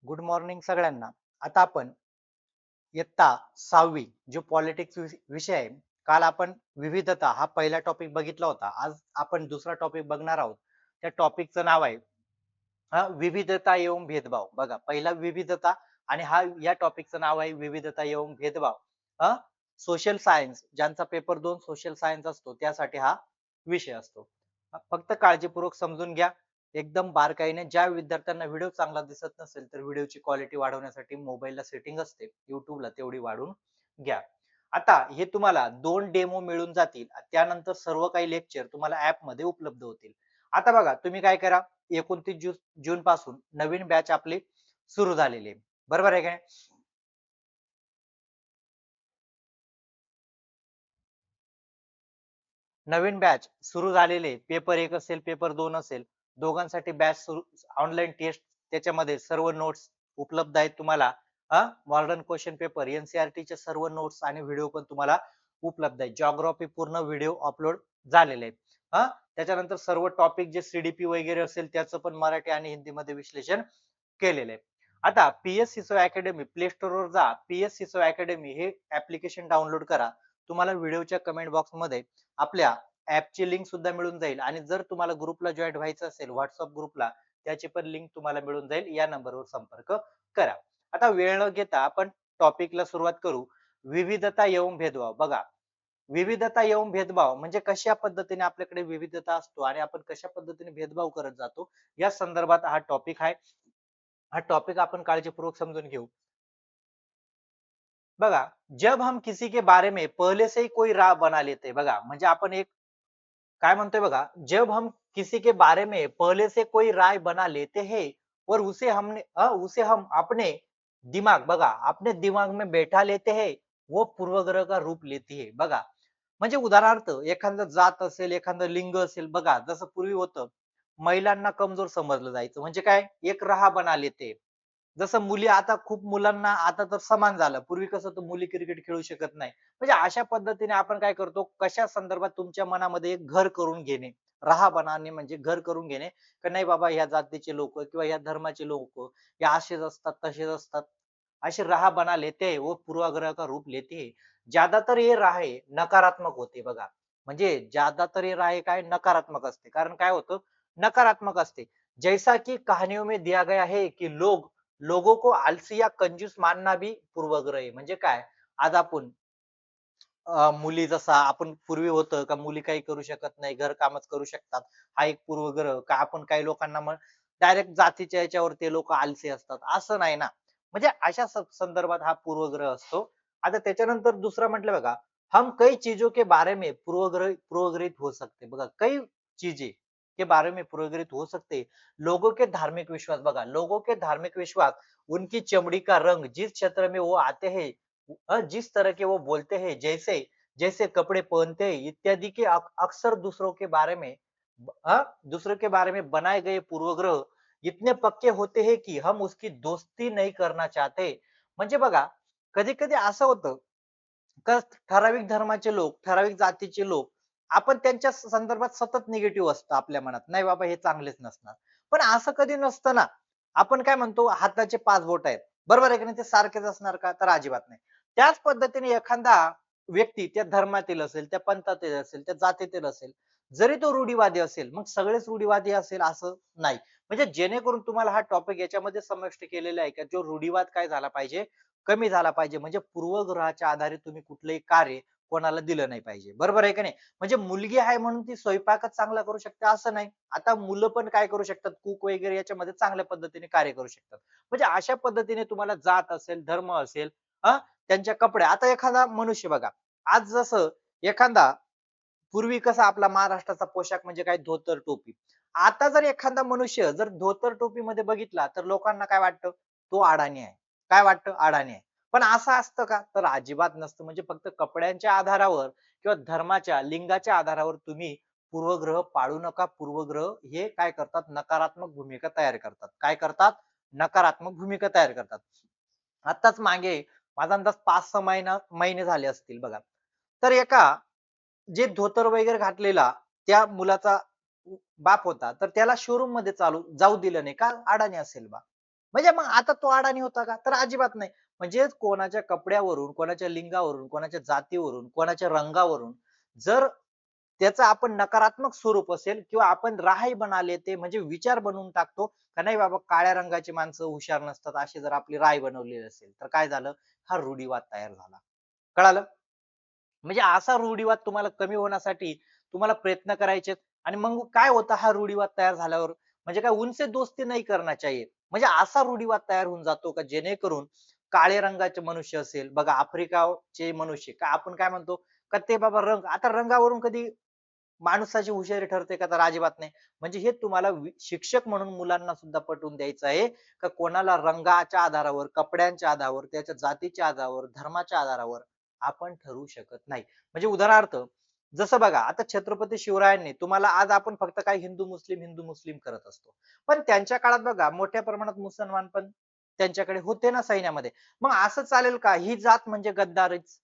Good morning सगळ्यांना. आता आपण इयत्ता 6वी जो पॉलिटिक्स विषय आहे. काल आपण विविधता हा पहिला टॉपिक बघितला होता. आज आपण दुसरा टॉपिक बघणार आहोत. त्या टॉपिकचं नाव आहे विविधता एवं भेदभाव. बघा, पहिला विविधता आणि या टॉपिकचं नाव आहे विविधता एवं भेदभाव. अ, सोशल सायन्स ज्यांचा पेपर 2 सोशल सायन्स असतो त्यासाठी हा विषय असतो. फक्त काळजीपूर्वक समजून घ्या. एकदम बारकाईने ज्या विद्यार्थ्यांना व्हिडिओ चांगला दिसत नसेल तर व्हिडिओची क्वालिटी वाढवण्यासाठी मोबाईलला सेटिंग असते. YouTubeला तेवढी वाढवून घ्या. आता हे तुम्हाला 2 डेमो मिळून जातील. त्यानंतर सर्व काही लेक्चर तुम्हाला ॲपमध्ये उपलब्ध होतील. आता बघा, तुम्ही काय करा, 29 जून पासून नवीन बॅच आपली सुरू झालेली आहे. बरोबर आहे काय? नवीन बॅच सुरू झालेले पेपर 1 असेल, पेपर 2 असेल, दोघांसाठी बॅच सुरू. ऑनलाईन टेस्ट त्याच्यामध्ये सर्व नोट्स उपलब्ध आहेत तुम्हाला. मॉडर्न क्वेश्चन पेपर, एनसीईआरटीचे सर्व नोट्स आणि व्हिडिओ पण तुम्हाला उपलब्ध आहेत. जिओग्राफी पूर्ण व्हिडिओ अपलोड झालेले आहेत. त्याच्यानंतर सर्व टॉपिक जे सीडीपी वगैरे असेल त्याचं पण मराठी आणि हिंदीमध्ये विश्लेषण केलेलं आहे. आता पीएस सिसो अकॅडमी प्ले स्टोर वर जा. पीएस सिसो अकॅडमी हे ऍप्लिकेशन डाउनलोड करा. तुम्हाला व्हिडिओच्या कमेंट बॉक्स मध्ये आपल्या ऍपची लिंक सुद्धा मिळून जाईल आणि जर तुम्हाला ग्रुपला जॉईन व्हायचं असेल व्हॉट्सअप ग्रुपला, त्याची पण लिंक तुम्हाला मिळून जाईल. या नंबरवर संपर्क करा. आता वेळ न घेता आपण टॉपिकला सुरुवात करू. विविधता एवं भेदभाव. बघा, विविधता एवं भेदभाव म्हणजे कशा पद्धतीने आपल्याकडे विविधता असतो आणि आपण कशा पद्धतीने भेदभाव करत जातो, या संदर्भात हा टॉपिक आहे. हा टॉपिक आपण काळजीपूर्वक समजून घेऊ. बघा, जब हम किसी के बारे में पहले से ही कोई राय बना लेते, बघा म्हणजे आपण एक काय म्हणतोय बघा, जब हम किसी के बारे में पहले से कोई राय बना लेते हैं और उसे हम अपने दिमाग, बघा, अपने दिमाग में बैठा लेते हैं, वो पूर्वग्रह का रूप लेती है. बघा, म्हणजे उदाहरणार्थ एखादं जात असेल, एखादं लिंग असेल, बघा जसं पूर्वी होतं, महिलांना कमजोर समजलं जायचं. म्हणजे काय, एक रहा बना लेते. जसं मुली, आता खूप मुलांना आता तर समान झालं. पूर्वी कसं होतं, मुली क्रिकेट खेळू शकत नाही. म्हणजे अशा पद्धतीने आपण काय करतो, कशा संदर्भात तुमच्या मनामध्ये एक घर करून घेणे. रहा बनाने म्हणजे घर करून घेणे, की नाही बाबा ह्या जातीचे लोक किंवा ह्या धर्माचे लोक हे असेच असतात, तसेच असतात. असे रहा बना लेते हैं, वो पूर्वाग्रह का रूप लेते हैं. ज्यादातर ये राहे नकारात्मक होते. बघा, म्हणजे ज्यादातर ये राहे काय नकारात्मक असते. कारण काय होतं, नकारात्मक असते. जैसा कि कहानियों में दिया गया है कि लोगों को आलसी या कंजूस मानना भी पूर्वग्रह आहे. म्हणजे काय, आज आपण मुली, जसा आपण पूर्वी होतं का मुली काही करू शकत नाही, घरकामच करू शकतात, हा एक पूर्वग्रह. का आपण काही लोकांना मग डायरेक्ट जातीच्या याच्यावर ते लोक आलसी असतात, असं नाही ना. म्हणजे अशा संदर्भात हा पूर्वग्रह असतो. आता त्याच्यानंतर दुसरा म्हटलं बघा, हम कई चीजों के बारे में पूर्वग्रहित हो सकते. बघा, कई चीजें के बारे में पूर्वग्रहित हो सकते. लोगों के धार्मिक विश्वास, बघा लोगों के धार्मिक विश्वास, उनकी चमड़ी का रंग, जिस क्षेत्र में वो आते हैं, जिस तरह के वो बोलते हैं, जैसे जैसे कपड़े पहनते हैं इत्यादि के अक्सर दूसरों के बारे में बनाए गए पूर्वग्रह इतने पक्के होते हैं कि हम उसकी दोस्ती नहीं करना चाहते. म्हणजे बघा, कधी कधी असं होतं का ठराविक धर्माचे लोक, ठराविक जातीचे लोक, आपण त्यांच्या संदर्भात सतत निगेटिव्ह असतं आपल्या मनात, नाही बाबा हे चांगलेच नसणार. पण असं कधी नसतं ना. आपण काय म्हणतो, हाताचे 5 बोट आहेत, बरोबर आहे की नाही, ते सारखेच असणार का, तर अजिबात नाही. त्याच पद्धतीने एखादा व्यक्ती त्या धर्मातील असेल, त्या पंथातील असेल, त्या जातीतील असेल, जरी तो रूढीवादी असेल, मग सगळेच रूढीवादी असेल असं नाही. म्हणजे जेणेकरून तुम्हाला हा टॉपिक याच्यामध्ये समाविष्ट केलेला आहे का, जो रूढीवाद काय झाला पाहिजे, कमी झाला पाहिजे. म्हणजे पूर्वग्रहाच्या आधारे तुम्ही कुठलंही कार्य कोणाला दिलं नाही पाहिजे. बरोबर आहे की नाही? म्हणजे मुलगी आहे म्हणून ती स्वयंपाकच चांगला करू शकते असं नाही. आता मुलं पण काय करू शकतात, कूक वगैरे याच्यामध्ये चांगल्या पद्धतीने कार्य करू शकतात. म्हणजे अशा पद्धतीने तुम्हाला जात असेल, धर्म असेल, अ, त्यांच्या कपडे. आता एखादा मनुष्य बघा, आज जसं एखादा, पूर्वी कसा आपला महाराष्ट्राचा पोशाख म्हणजे काय, धोतर टोपी. आता जर एखादा मनुष्य जर धोतर टोपीमध्ये बघितला तर लोकांना काय वाटतं, तो अडाणी आहे. काय वाटतं, अडाणी आहे. पण असं असतं का, तर अजिबात नसतं. म्हणजे फक्त कपड्यांच्या आधारावर किंवा धर्माच्या, लिंगाच्या आधारावर तुम्ही पूर्वग्रह पाळू नका. पूर्वग्रह हे काय करतात, नकारात्मक भूमिका तयार करतात. काय करतात, नकारात्मक भूमिका तयार करतात. आताच मागे माझा अंदाज 5-6 महिने झाले असतील बघा. तर एका जे धोतर वगैरे घातलेला त्या मुलाचा बाप होता, तर त्याला शोरूम मध्ये जाऊ दिलं नाही. का, अडाणी असेल बा. म्हणजे मग आता तो अडाणी होता का? तर अजिबात नाही. म्हणजे कोणाच्या कपड्यावरून, कोणाच्या लिंगावरून, कोणाच्या जातीवरून, कोणाच्या रंगावरून जर त्याचं आपण नकारात्मक स्वरूप असेल किंवा आपण राहायबना लेते म्हणजे विचार बनवून टाकतो का नाही बाबा काळ्या रंगाची माणसं हुशार नसतात अशी जर आपली राय बनवलेली असेल तर काय झालं? हा रूढिवाद तयार झाला. कळालं? म्हणजे असा रूढिवाद तुम्हाला कमी होण्यासाठी तुम्हाला प्रयत्न करायचे आणि मग काय होतं हा रूढिवाद तयार झाल्यावर म्हणजे काय उनसे दोस्ती नाही करना चाहिए. म्हणजे असा रूढिवाद तयार होऊन जातो का जेणेकरून काळे रंगाचे मनुष्य असेल बघा आफ्रिकाचे मनुष्य का आपण काय म्हणतो का ते बाबा रंग आता रंगावरून कधी माणसाची हुशारी ठरते का तर अजिबात नाही. म्हणजे हे तुम्हाला शिक्षक म्हणून मुलांना सुद्धा पटवून द्यायचं आहे का कोणाला रंगाच्या आधारावर, कपड्यांच्या आधारावर, त्याच्या जातीच्या आधारावर, धर्माच्या आधारावर आपण ठरवू शकत नाही. म्हणजे उदाहरणार्थ जसं बघा आता छत्रपती शिवरायांनी तुम्हाला आज आपण फक्त काय हिंदू मुस्लिम करत असतो. पण त्यांच्या काळात बघा मोठ्या प्रमाणात मुसलमान पण त्यांच्याकडे होते ना सैन्यामध्ये. मग असं चालेल का ही जात म्हणजे गद्दारच?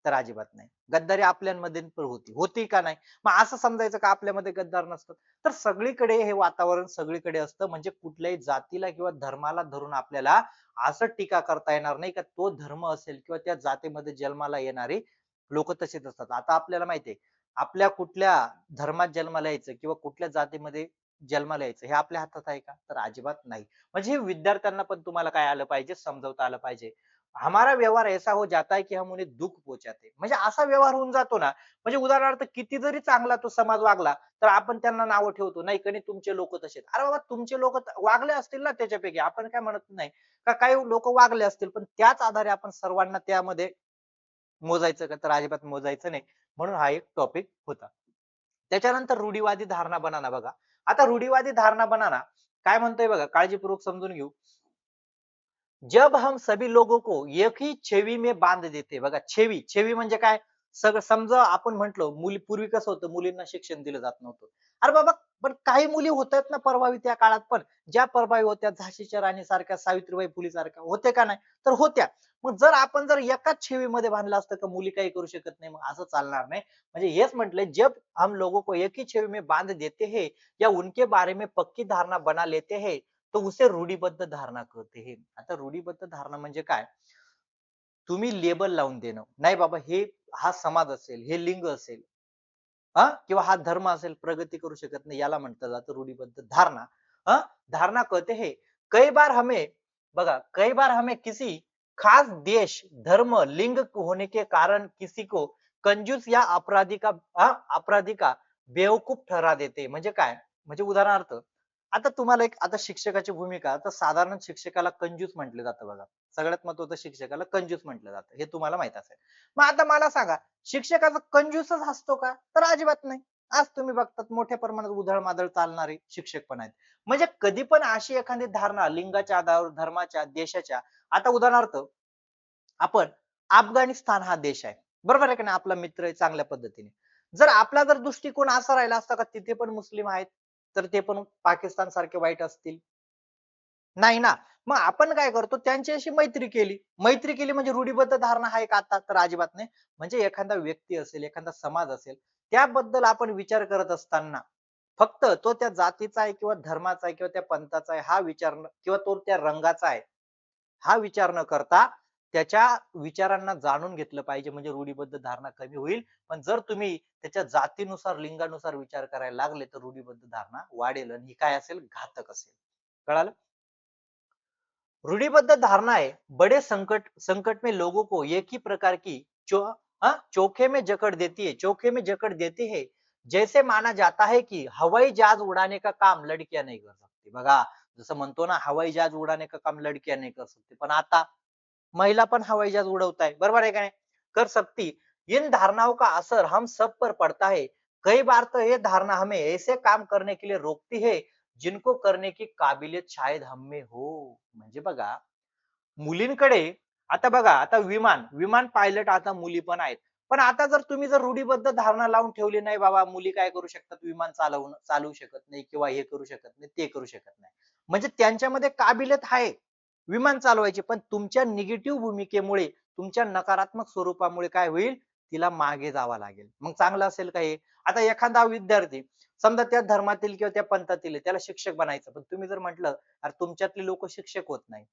तर अजिबात नाही. गद्दारी आपल्यामध्ये पण होती. होती का नाही? मग असं समजायचं का आपल्यामध्ये गद्दार नसतात. तर सगळीकडे हे वातावरण सगळीकडे असतं म्हणजे कुठल्याही जातीला किंवा धर्माला धरून आपल्याला असं टीका करता येणार नाही का तो धर्म असेल किंवा त्या जातीमध्ये जन्माला येणारी लोक तसेच असतात. आता आपल्याला माहिती आहे आपल्या कुठल्या धर्मात जन्माला यायचं किंवा कुठल्या जातीमध्ये जन्माला यायचं हे आपल्या हातात आहे का? तर अजिबात नाही. म्हणजे हे विद्यार्थ्यांना पण तुम्हाला काय आलं पाहिजे समजावता आलं पाहिजे. हमारा व्यवहार ऐसा हो जाता है कि हम उन्हें दुःख पोहोचाते. म्हणजे असा व्यवहार होऊन जातो ना म्हणजे उदाहरणार्थ किती जरी चांगला तो समाज वागला तर आपण त्यांना नावं ठेवतो नाही कधी तुमचे लोक तसेच अरे बाबा तुमचे लोक वागले असतील ना त्याच्यापैकी आपण काय म्हणत नाही का काही लोक वागले असतील पण त्याच आधारे आपण सर्वांना त्यामध्ये मोजायचं का तर अजिबात मोजायचं नाही म्हणून हा एक टॉपिक होता. त्याच्यानंतर रूढीवादी धारणा बनाना बघा. आता रूढीवादी धारणा बनाना काय म्हणतोय बघा काळजीपूर्वक समजून घेऊ. जब हम सभी लोगों को एक ही छेवी में बांध देते बघा छेवी छेवी म्हणजे काय सगळं समजा आपण म्हंटलो मुली पूर्वी कसं होतं मुलींना शिक्षण दिलं जात नव्हतं. अरे बाबा पण काही मुली होत आहेत ना प्रभावी त्या काळात पण ज्या प्रभावी होत्या झाशीच्या राणी सारख्या सावित्रीबाई फुले सारख्या होते का नाही तर होत्या. मग जर आपण जर एकाच छेवीमध्ये बांधलं असतं का मुली काही करू शकत नाही मग असं चालणार नाही. म्हणजे हेच म्हटलंय जब हम लोगों को एक ही छेवी में बांध देते हैं या उनके बारे में पक्की धारणा बना लेते हैं तो उसे रूढीबद्ध धारणा कहते हैं. आता रूढीबद्ध धारणा म्हणजे काय? तुम्ही लेबल लावून देणं. नाही बाबा हे हा समाज असेल, हे लिंग असेल, हां? किंवा हा धर्म असेल प्रगती करू शकत नाही याला म्हटलं जातं रूढीबद्ध धारणा. हां? धारणा कहते हैं. कई बार हमें बघा कई बार हमें किसी खास देश, धर्म, लिंग होने के कारण किसी को कंजूस या अपराधी का बेवकूफ ठहरा देते. म्हणजे काय? म्हणजे उदाहरणार्थ आता तुम्हाला एक आता शिक्षकाची भूमिका तर साधारण शिक्षकाला कंजूस म्हटलं जातं बघा. सगळ्यात महत्वाचं शिक्षकाला कंजूस म्हटलं जातं. हे तुम्हाला माहित असेल. मग आता मला सांगा शिक्षकाचा कंजूसच असतो का? तर अजिबात नाही. आज तुम्ही बघतात मोठ्या प्रमाणात उधळमाधळ चालणारे शिक्षक पण आहेत. म्हणजे कधी पण अशी एखादी धारणा लिंगाच्या आधारावर, धर्माच्या, देशाच्या आता उदाहरणार्थ आपण अफगाणिस्तान हा देश आहे. बरोबर आहे की नाही? आपला मित्र आहे चांगल्या पद्धतीने. जर आपला दृष्टिकोन असा राहिला असता का तिथे पण मुस्लिम आहेत, तर ते पण पाकिस्तान सारखे वाईट असतील? नाही ना. मग आपण काय करतो त्यांच्याशी मैत्री केली. मैत्री केली म्हणजे रूढीबद्ध धारणा आहे का आता? तर अजिबात नाही. म्हणजे एखादा व्यक्ती असेल, एखादा समाज असेल, त्याबद्दल आपण विचार करत असताना फक्त तो त्या जातीचा आहे किंवा धर्माचा आहे किंवा त्या पंथाचा आहे हा विचार किंवा तो त्या रंगाचा आहे हा विचार न करता त्याच्या विचारांना जाणून घेतलं पाहिजे म्हणजे रूढीबद्ध धारणा कमी होईल. पण जर तुम्ही त्याच्या जातीनुसार, लिंगानुसार विचार करायला लागले तर रूढीबद्ध धारणा वाढेल आणि ही काय असेल घातक असेल. कळालं? रूढ़िबद्ध धारणाएं बड़े संकट संकट में लोगों को एक ही प्रकार की चोखे में जकड़ देती है चोखे में जकड़ देती है. जैसे माना जाता है कि हवाई जहाज उड़ाने का काम लड़कियां नहीं कर सकती बघा. जसं म्हणतो ना हवाई जहाज उड़ाने का काम लड़कियां नहीं कर सकती पण आता महिला पण हवाई जहाज उड़वताय बरोबर है का नहीं? कर सकती. इन धारणाओं का असर हम सब पर पड़ता है. कई बार तो ये धारणा हमें ऐसे काम करने के लिए रोकती है जिनको करने की काबिलियत शायद हम में हो. म्हणजे बघा मुलींकडे आता बघा आता विमान विमान पायलट आता मुली पण आहेत. पण आता जर तुम्ही जर रूढीबद्ध धारणा लावून ठेवली नाही बाबा मुली काय करू शकतात विमान चालवू शकत नाही किंवा हे करू शकत नाही ते करू शकत नाही. म्हणजे त्यांच्यामध्ये काबिलियत आहे विमान चालवायची पण तुमच्या निगेटिव्ह भूमिकेमुळे तुमच्या नकारात्मक स्वरूपामुळे काय होईल तिला मागे जावं लागेल. मग चांगलं असेल का हे? आता एखादा विद्यार्थी समजा त्या धर्मातील किंवा त्या पंथातील आहे, त्याला शिक्षक बनायचं. पण तुम्ही जर म्हटलं, "अरे तुमच्यातले लोकं शिक्षक होत नाही."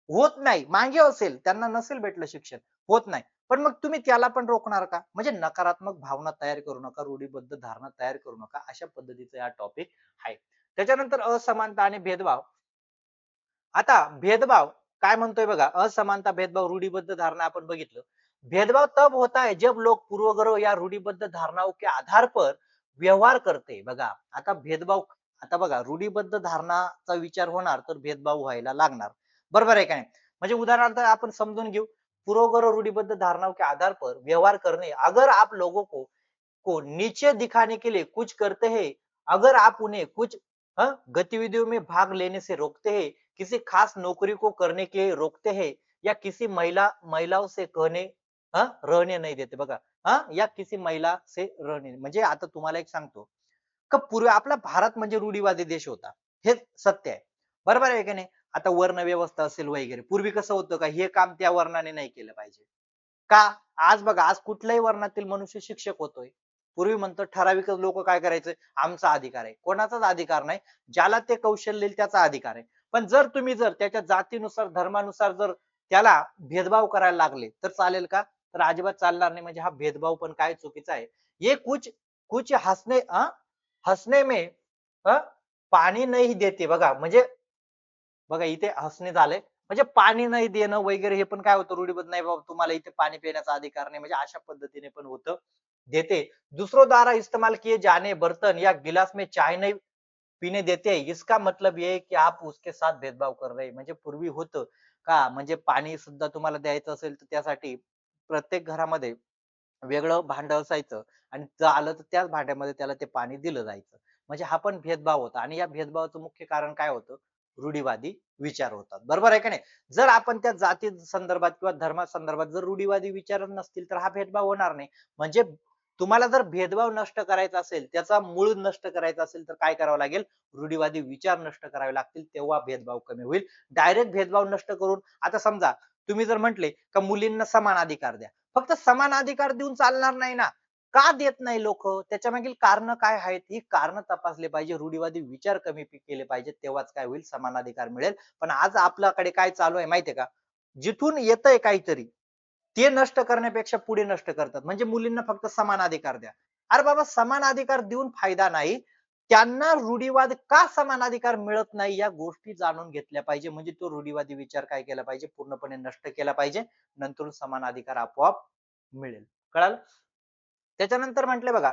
होत नाही. मागे असेल, त्यांना नसेल भेटलं शिक्षण, होत नाही. पण मग तुम्ही त्याला पण रोखणार का? म्हणजे नकारात्मक भावना तयार करू नका, रूढीबद्ध धारणा तयार करू नका. अशा पद्धतीचा हा टॉपिक आहे. त्याच्यानंतर असमानता आणि भेदभाव. आता भेदभाव काय म्हणतोय बघा, असमानता, भेदभाव, रूढ़िबद्ध धारणा आपण बघितलं. भेदभाव तब होता है जब लोग पूर्वग्रह या रूढ़िबद्ध धारणाओं के आधार पर व्यवहार करते हैं. बघा, आता भेदभाव, आता बघा रूढीबद्ध धारणाचा विचार होणार तर भेदभाव व्हायला लागणार. बरोबर आहे का नाही? म्हणजे उदाहरणार्थ आपण समजून घेऊ. पूर्वग्रह रूढ़िबद्ध धारणाओं के आधार पर व्यवहार करणे. अगर आप लोगों को नीचे दिखाने के लिए कुछ करते हैं, अगर आप उन्हें कुछ गतिविधियों में भाग लेने से रोकते हैं, किसी खास नौकरी को करने के लिए रोकते हैं, या किसी महिलाओं से रहने नहीं देते बघा. या किसी महिला से रहने, म्हणजे आता तुम्हाला एक सांगतो का पूर्वी आपला भारत म्हणजे रूढीवादी देश होता. हे सत्य आहे. बरोबर आहे की नाही? आता वर्ण व्यवस्था असेल वगैरे. पूर्वी कसं होतं का हे काम त्या वर्णाने नाही केलं पाहिजे. का? आज बघा, आज कुठल्याही वर्णातील मनुष्य शिक्षक होतोय. पूर्वी म्हणतो ठराविकच लोक काय करायचे, आमचा अधिकार आहे. कोणाचाच अधिकार नाही. ज्याला ते कौशल्य येईल त्याचा अधिकार आहे. पण जर तुम्ही जर त्याच्या जातीनुसार, धर्मानुसार जर त्याला भेदभाव करायला लागले तर चालेल का? तर अजिबात चालणार नाही. म्हणजे हा भेदभाव पण काय चुकीचा आहे. ये कुछ कुछ हसने में अ, पाणी नाही देते बघा. म्हणजे बघा इथे हसणे झालंय. म्हणजे पाणी नाही देणं वगैरे हे पण काय होतं रूढीबद्ध, नाही बाबा तुम्हाला इथे पाणी पिण्याचा अधिकार नाही. म्हणजे अशा पद्धतीने पण होतं. देते. दूसरों द्वारा इस्तेमाल किए जाने बर्तन या गिलास में चाय नहीं पीने देते हैं, इसका मतलब ये है की आप उसके साथ भेदभाव कर रहे हैं. म्हणजे पूर्वी होतं का, म्हणजे पाणी सुद्धा तुम्हाला द्यायचं असेल तर त्यासाठी प्रत्येक घरामध्ये वेगळं भांडं असायचं आणि जर आलं तर त्याच भांड्यामध्ये त्याला ते पाणी दिलं जायचं. म्हणजे हा पण भेदभाव होता आणि या भेदभावाचं मुख्य कारण काय होतं? रूढीवादी विचार होतात. बरोबर आहे का नाही? जर आपण त्या जाती संदर्भात किंवा धर्मासंदर्भात जर रूढीवादी विचार नसतील तर हा भेदभाव होणार नाही. म्हणजे तुम्हाला जर भेदभाव नष्ट करायचा असेल, त्याचा मूळ नष्ट करायचा असेल तर काय करावं लागेल? रूढीवादी विचार नष्ट करावे लागतील, तेव्हा भेदभाव कमी होईल. डायरेक्ट भेदभाव नष्ट करून, आता समजा तुम्ही जर म्हटले का मुलींना समान अधिकार द्या. फक्त समान अधिकार देऊन चालणार नाही ना. का देत नाही लोक? त्याच्यामागील कारण काय आहेत? ही कारण तपासली पाहिजे. रूढीवादी विचार कमी केले पाहिजेत. तेव्हाच काय होईल? समान अधिकार मिळेल. पण आज आपल्याकडे काय चालू आहे माहितीये का? जिथून येतंय काहीतरी ते नष्ट करण्यापेक्षा पुढे नष्ट करतात. म्हणजे मुलींना फक्त समान अधिकार द्या. अरे बाबा, समान अधिकार देऊन फायदा नाही. त्यांना रूढीवाद का समान अधिकार मिळत नाही या गोष्टी जाणून घेतल्या पाहिजे. म्हणजे तो रूढीवादी विचार काय केला पाहिजे? पूर्णपणे नष्ट केला पाहिजे. नंतर समान अधिकार आपोआप मिळेल. कळालं? त्याच्यानंतर म्हटले बघा,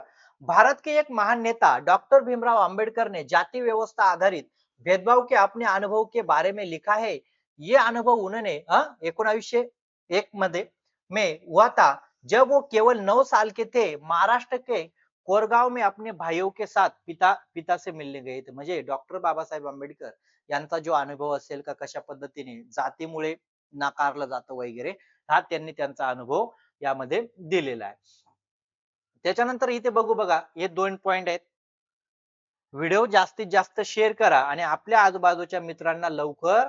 भारत के एक महान नेता डॉक्टर भीमराव अंबेडकर ने जाति व्यवस्था आधारित भेदभाव के अपने अनुभव के बारे में लिखा है. ये अनुभव उन्होंने 1901 में हुआ था जब वो केवल 9 साल के थे. महाराष्ट्र के कोरगाव में अपने भाइयों के साथ पिता पिता से मिलने गए थे. म्हणजे डॉक्टर बाबासाहेब आंबेडकर यांचा जो अनुभव असेल का कशा पद्धतीने जातीमुळे नाकारलं जातं वगैरे, हा त्यांनी त्यांचा अनुभव यामध्ये दिलेला आहे. त्याच्यानंतर इथे बघू बघा, हे 2 पॉइंट आहेत. व्हिडिओ जास्तीत जास्त शेअर करा आणि आपल्या आजूबाजूच्या मित्रांना लवकर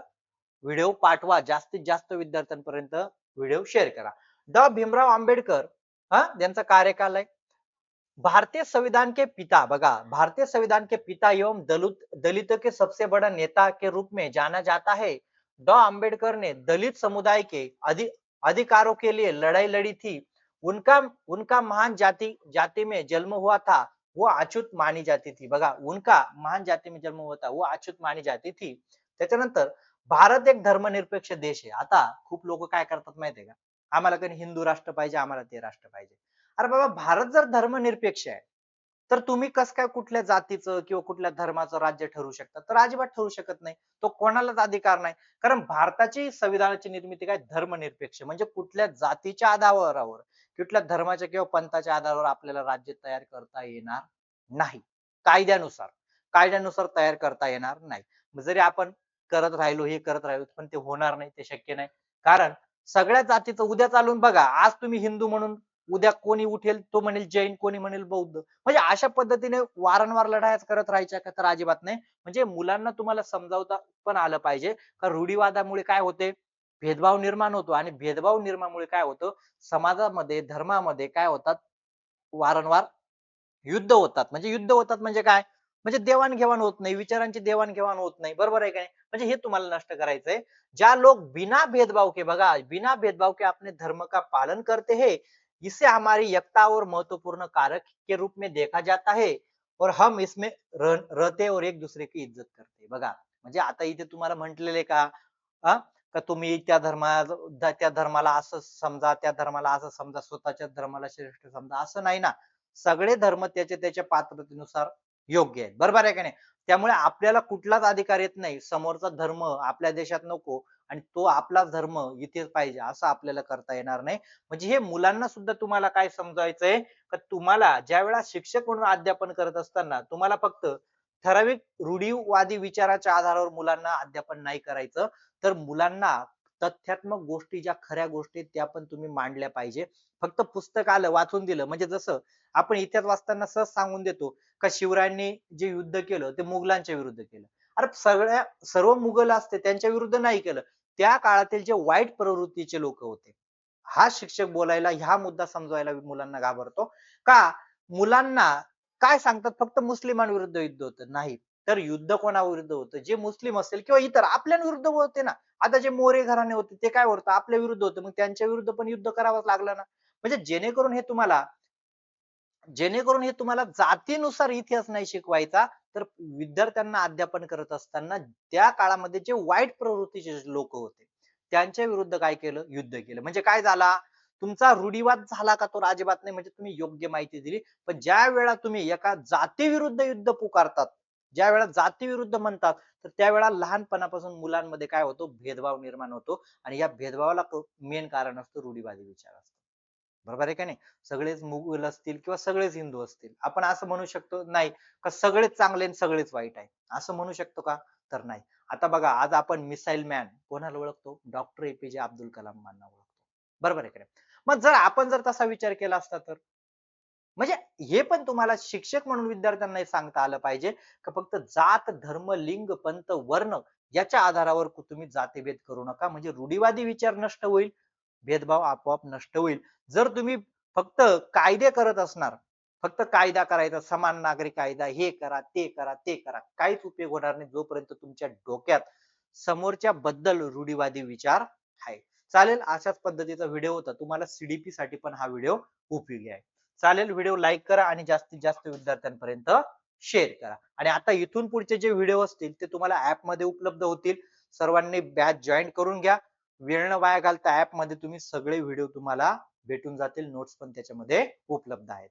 व्हिडिओ पाठवा. जास्तीत जास्त विद्यार्थ्यांपर्यंत व्हिडिओ शेअर करा. डॉ भीमराव आंबेडकर त्यांचा कार्यकाल आहे. भारतीय संविधान के पिता बघा, भारतीय संविधान के पिता एवं दलितों के सबसे बड़ा नेता के रूप में जाना जाता है. डॉ आंबेडकर ने दलित समुदाय के अधिकारों के लिए लड़ाई लड़ी थी. उनका उनका महान जाति जाति में जन्म हुआ था, वो अछूत मानी जाती थी. बघा, उनका महान जाति में जन्म हुआ था, वो अछूत मानी जाती थी. त्याच्यानंतर भारत एक धर्मनिरपेक्ष देश आहे. आता खूप लोक काय करतात माहितीये का, आम्हाला कधी हिंदू राष्ट्र पाहिजे, आम्हाला ते राष्ट्र पाहिजे. अरे बाबा, भारत जर धर्मनिरपेक्ष आहे तर तुम्ही कस काय कुठल्या जातीचं किंवा कुठल्या धर्माचं राज्य ठरवू शकता? तर अजिबात ठरवू शकत नाही. तो कोणालाच अधिकार नाही. कारण भारताची संविधानाची निर्मिती काय धर्मनिरपेक्ष, म्हणजे कुठल्या जातीच्या आधारावर, कुठल्या धर्माच्या किंवा पंथाच्या आधारावर आपल्याला राज्य तयार करता येणार नाही. कायद्यानुसार कायद्यानुसार तयार करता येणार नाही. जरी आपण करत राहिलो, हे करत राहिलो, पण ते होणार नाही, ते शक्य नाही. कारण सगळ्या जातीचं उद्या चालून बघा, आज तुम्ही हिंदू म्हणून उद्या कोणी उठेल तो म्हणेल जैन, कोणी म्हणेल बौद्ध. म्हणजे अशा पद्धतीने वारंवार लढाया करत राहायच्या का? तर अजिबात नाही. म्हणजे मुलांना तुम्हाला समजावता पण आलं पाहिजे का रूढीवादामुळे काय होते? भेदभाव निर्माण होतो आणि भेदभाव निर्माणामुळे काय होतं समाजामध्ये, धर्मामध्ये काय होतात वारंवार युद्ध होतात. म्हणजे युद्ध होतात म्हणजे काय? म्हणजे देवाण-घेवाण होत नाही, विचारांची देवाण-घेवाण होत नाही. बरोबर आहे का नाही? म्हणजे हे तुम्हाला नष्ट करायचंय. क्या लोग बिना भेदभाव के बघा, बिना भेदभाव के अपने धर्म का पालन करते हैं, इसे हमारी एकता और महत्वपूर्ण कारक के रूप में देखा जाता है और हम इसमें रहते और एक दूसरे की इज्जत करते. बघा, म्हणजे आता इथे तुम्हाला म्हटलेले का हां, का तुम्ही त्या धर्माला असं समजा, त्या धर्माला असं समजा, स्वतःच्या धर्माला श्रेष्ठ समजा, असं नाही ना. सगळे धर्म त्याच्या त्याच्या पात्रतेनुसार योग्य आहेत. बरोबर आहे का नाही? त्यामुळे आपल्याला कुठलाच अधिकार येत नाही. समोरचा धर्म आपल्या देशात नको आणि तो आपला धर्म इथेच पाहिजे असं आपल्याला करता येणार नाही. म्हणजे हे मुलांना सुद्धा तुम्हाला काय समजायचंय, का तुम्हाला ज्यावेळेला शिक्षक म्हणून अध्यापन करत असताना तुम्हाला फक्त ठराविक रूढीवादी विचाराच्या आधारावर मुलांना अध्यापन नाही करायचं. तर मुलांना तथ्यात्मक गोष्टी ज्या खऱ्या गोष्टी आहेत, त्या पण तुम्ही मांडल्या पाहिजे. फक्त पुस्तक आलं, वाचून दिलं म्हणजे जसं आपण इतिहास वाचताना सहज सांगून देतो का शिवरायांनी जे युद्ध केलं ते मुघलांच्या विरुद्ध केलं. अरे सर्व मुघल असते त्यांच्या विरुद्ध नाही केलं. त्या काळातील जे वाईट प्रवृत्तीचे लोक होते. हा शिक्षक बोलायला हा मुद्दा समजवायला मुलांना घाबरतो. का? मुलांना काय सांगतात फक्त मुस्लिमांविरुद्ध युद्ध होतं. नाही. तर युद्ध कोणाविरुद्ध होतं? जे मुस्लिम असेल किंवा इतर आपल्याविरुद्ध होते ना. आता जे मोरे घराणे होते ते काय होतं? आपल्या विरुद्ध होतं. मग त्यांच्या विरुद्ध पण युद्ध करावंच लागलं ना. म्हणजे जेणेकरून हे तुम्हाला जातीनुसार इतिहास नाही शिकवायचा, तर विद्यार्थ्यांना अध्यापन करत असताना त्या काळामध्ये जे वाईट प्रवृत्तीचे लोक होते, त्यांच्या विरुद्ध काय केलं? युद्ध केलं. म्हणजे काय झाला? तुमचा रूढीवाद झाला का? तो अजिबात नाही. म्हणजे तुम्ही योग्य माहिती दिली. पण ज्या वेळा तुम्ही एका जातीविरुद्ध युद्ध पुकारतात, ज्या वेळा जातीविरुद्ध म्हणतात, तर त्यावेळेला लहानपणापासून मुलांमध्ये काय होतो? भेदभाव निर्माण होतो आणि या भेदभावाला मेन कारण असतं रूढीवादी विचार असतो. बरोबर आहे का नाही? सगळेच मुघल असतील किंवा सगळेच हिंदू असतील. आपण असं म्हणू शकतो नाही का सगळेच चांगले आणि सगळेच वाईट आहे. असं म्हणू शकतो का? तर नाही. आता बघा आज आपण मिसाईल मॅन कोणाला ओळखतो? डॉक्टर ए-पी-जे अब्दुल कलामांना ओळखतो. बरोबर आहे का नाही? मग जर आपण तसा विचार केला असता तर? म्हणजे हे पण तुम्हाला शिक्षक म्हणून विद्यार्थ्यांना हे सांगता आलं पाहिजे का फक्त जात, धर्म, लिंग, पंथ, वर्ण याच्या आधारावर तुम्ही जातीभेद करू नका. म्हणजे रूढीवादी विचार नष्ट होईल, भेदभाव आपोआप नष्ट होईल. जर तुम्ही फक्त कायदे करत असणार, फक्त कायदा करायचा, समान नागरी कायदा, हे करा, ते करा, ते करा, काहीच उपयोग होणार नाही जोपर्यंत तुमच्या डोक्यात समोरच्या बद्दल रूढीवादी विचार आहे. चालेल, अशाच पद्धतीचा व्हिडिओ होता. तुम्हाला सीडीपी साठी पण हा व्हिडिओ उपयोगी आहे. चालेल, व्हिडिओ लाईक करा आणि जास्तीत जास्त विद्यार्थ्यांपर्यंत शेअर करा. आणि आता इथून पुढचे जे व्हिडिओ असतील ते तुम्हाला ऍप मध्ये उपलब्ध होतील. सर्वांनी बॅच जॉईन करून घ्या. वेळ न वाया घालता ऍप मध्ये तुम्ही सगळे व्हिडिओ तुम्हाला भेटून जातील. नोट्स पण त्याच्यामध्ये उपलब्ध आहेत.